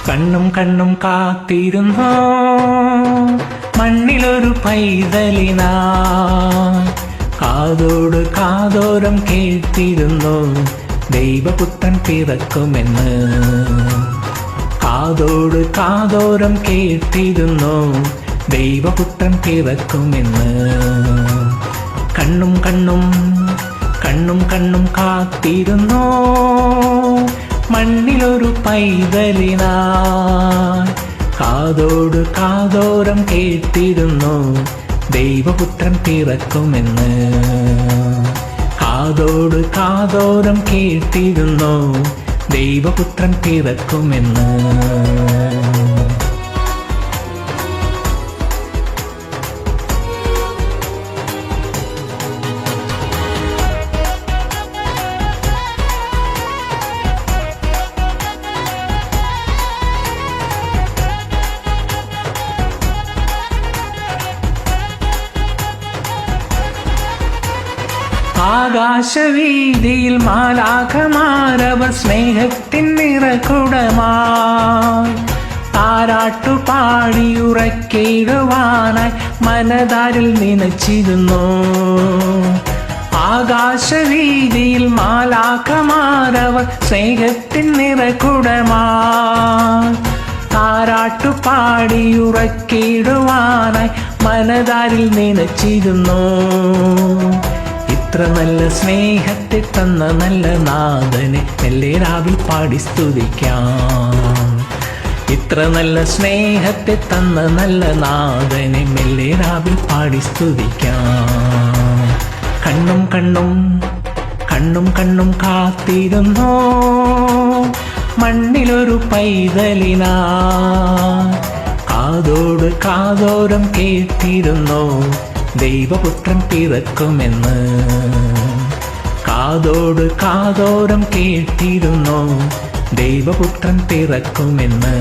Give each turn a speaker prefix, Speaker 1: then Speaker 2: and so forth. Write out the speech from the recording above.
Speaker 1: കണ്ണും കണ്ണും കാത്തിരുന്നോ മണ്ണിലൊരു പൈതലിനാ, കാതോട് കാതോരം കേട്ടിരുന്നു ദൈവപുത്രൻ പിറക്കുമെന്ന്. കാതോട് കാതോരം കേട്ടിരുന്നു ദൈവപുത്രൻ പിറക്കുമെന്ന്. കണ്ണും കണ്ണും കണ്ണും കണ്ണും കാത്തിരുന്നോ മണ്ണിലൊരു പൈതലിനാ, കാതോട് കാതോരം കേട്ടിരുന്നു ദൈവപുത്രൻ പിറക്കുമെന്ന്. കാതോട് കാതോരം കേട്ടിരുന്നു ദൈവപുത്രൻ പിറക്കുമെന്ന്. ആകാശവീതിയിൽ മാലാഖമാരവർ സ്നേഹത്തിൻ നിറകുടമായി താരാട്ടുപാടിയുറക്കിടുവാനായി മനതാരിൽ നനച്ചിരുന്നു. ആകാശവീതിയിൽ മാലാഖമാരവർ സ്നേഹത്തിൻ നിറകുടമായി താരാട്ടുപാടിയുറക്കിടുവാനായി മനതാരിൽ നനച്ചിരുന്നു. ഇത്ര നല്ല സ്നേഹത്തെ തന്ന നല്ല നാഥനെ മെല്ലെ രാവിൽ പാടി സ്തുതിക്കാം. ഇത്ര നല്ല സ്നേഹത്തെ തന്ന നല്ല നാഥനെ മെല്ലെ രാവിൽ പാടി സ്തുതിക്കാം. കണ്ണും കണ്ണും കണ്ണും കണ്ണും കാത്തിരുന്നോ മണ്ണിലൊരു പൈതലിനാ, കാതോട് കാതോരം കേട്ടിരുന്നോ ദൈവപുത്രൻ പിറക്കുമെന്ന്. കാതോട് കാതോരം കേട്ടിരുന്നു ദൈവപുത്രൻ പിറക്കുമെന്ന്.